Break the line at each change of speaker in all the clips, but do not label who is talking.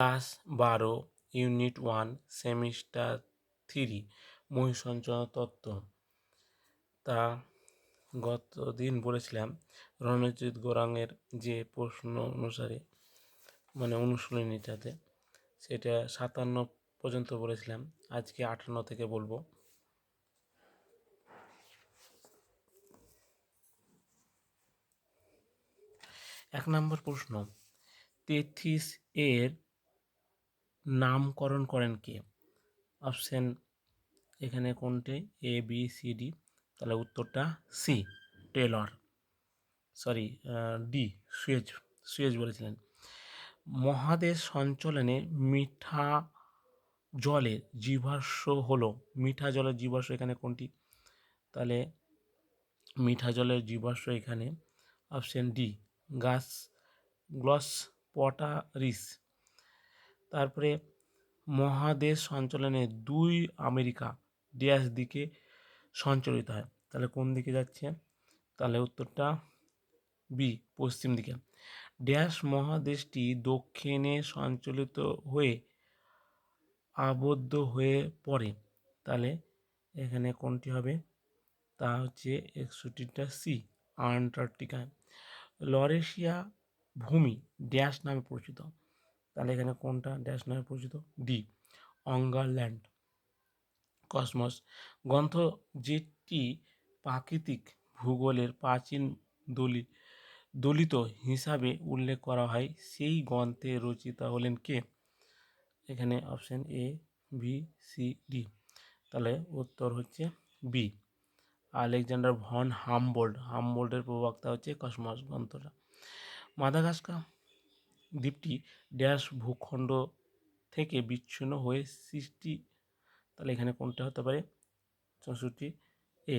Class 12 unit 1 semester 3 মহিষঞ্চরণ তত্ত্ব। তা গত দিন বলেছিলাম রণজিৎ গৌরাঙ্গের যে প্রশ্ন অনুসারে মানে অনুশীলনীটাতে সেটা 57 পর্যন্ত বলেছিলাম, আজকে 58 থেকে বলবো। এক নম্বর প্রশ্ন, তেথিস এর নামকরণ করেন কে? অপশন এখানে কোনটি? A B C D. তাহলে উত্তরটা C, Taylor. Sorry, D, Suess. Suess বলেছিলেন। মহাদেশ সঞ্চালনে মিঠা জলের জীবাশ্ম হলো, মিঠা জলের জীবাশ্ম এখানে কোনটি? তাহলে মিঠা জলের জীবাশ্ম এখানে অপশন ডি, গাছ গ্লসপটারিস। তারপরে মহাদেশ সঞ্চালনে দুই আমেরিকা ড্যাশ দিকে সঞ্চালিত হয়, তাহলে কোন দিকে যাচ্ছে? তাহলে উত্তরটা বি, পশ্চিম দিকে। ড্যাশ মহাদেশটি দক্ষিণে সঞ্চালিত হয়ে আবদ্ধ হয়ে পড়ে, তাহলে এখানে কোনটি হবে? তা হচ্ছে 61টা সি, আন্টার্কটিকা। লরেশিয়া ভূমি ড্যাশ নামে পরিচিত, তাহলে এখানে কোনটা ড্যাশ নামে পরিচিত? ডি, অঙ্গারল্যান্ড। কসমস গ্রন্থ যেটি প্রাকৃতিক ভূগোলের প্রাচীন দলিত হিসাবে উল্লেখ করা হয়, সেই গ্রন্থের রচয়িতা হলেন কে? এখানে option A B C D, তাহলে উত্তর হচ্ছে বি, আলেকজান্ডার ভন হামবোল্ড। হামবোল্ডের প্রবক্তা হচ্ছে কসমস গ্রন্থটা। মাদাগাস্কার দ্বীপটি ড্যাশ ভূখণ্ড থেকে বিচ্ছিন্ন হয়ে সৃষ্টি, তাহলে এখানে কোনটা হতে পারে? 64 এ।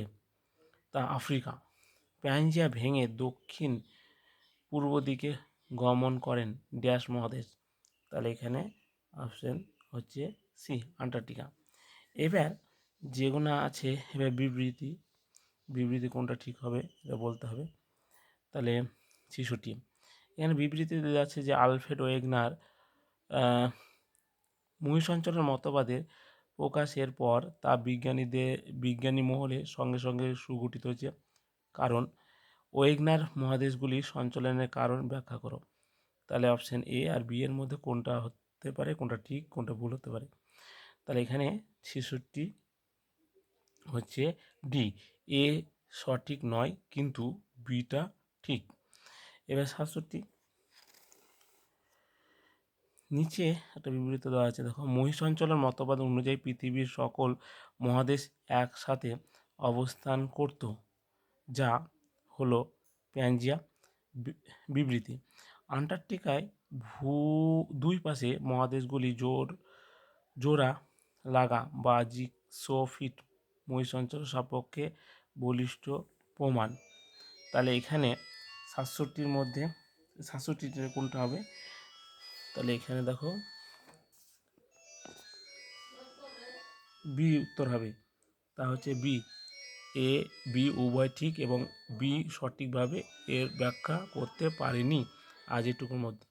তা আফ্রিকা প্যানজিয়া ভেঙে দক্ষিণ পূর্ব দিকে গমন করেন ড্যাশ মহাদেশ, তাহলে এখানে অপশন হচ্ছে সি, আন্টার্কটিকা। এবার যেগুলো আছে, এবার বিবৃতি কোনটা ঠিক হবে এটা বলতে হবে। তাহলে 66 এখানে বিবৃতি দেওয়া আছে যে আলফ্রেড ওয়েগনার মহিষঞ্চরণ মতবাদের প্রকাশের পর তা বিজ্ঞানী মহলে সঙ্গে সঙ্গে সুগঠিত হয়েছে। কারণ ওয়েগনার মহাদেশগুলির সঞ্চালনের কারণ ব্যাখ্যা করো, তাহলে অপশন এ আর বি এর মধ্যে কোনটা হতে পারে, কোনটা ঠিক কোনটা ভুল হতে পারে? তাহলে এখানে 66 হচ্ছে ডি, এ সঠিক নয় কিন্তু বিটা ঠিক। এবার 67 নিচে একটা বিবৃতি দেওয়া আছে, দেখো। মহিষঞ্চলের মতবাদ অনুযায়ী পৃথিবীর সকল মহাদেশ একসাথে অবস্থান করত, যা হলো প্যানজিয়া। বিবৃতি আন্টার্কটিকায় দুই পাশে মহাদেশগুলি জোড়া লাগা বা জিগসোফিট মহিষঞ্চল সপক্ষে বলিষ্ঠ প্রমাণ। তাহলে এখানে 67টির মধ্যে 67টির কোনটা হবে? তাহলে এখানে দেখো বি উত্তর হবে, তা হচ্ছে বি, এ বি উভয় ঠিক এবং বি সঠিকভাবে এর ব্যাখ্যা করতে পারেনি আজ এটুকুর মধ্যে।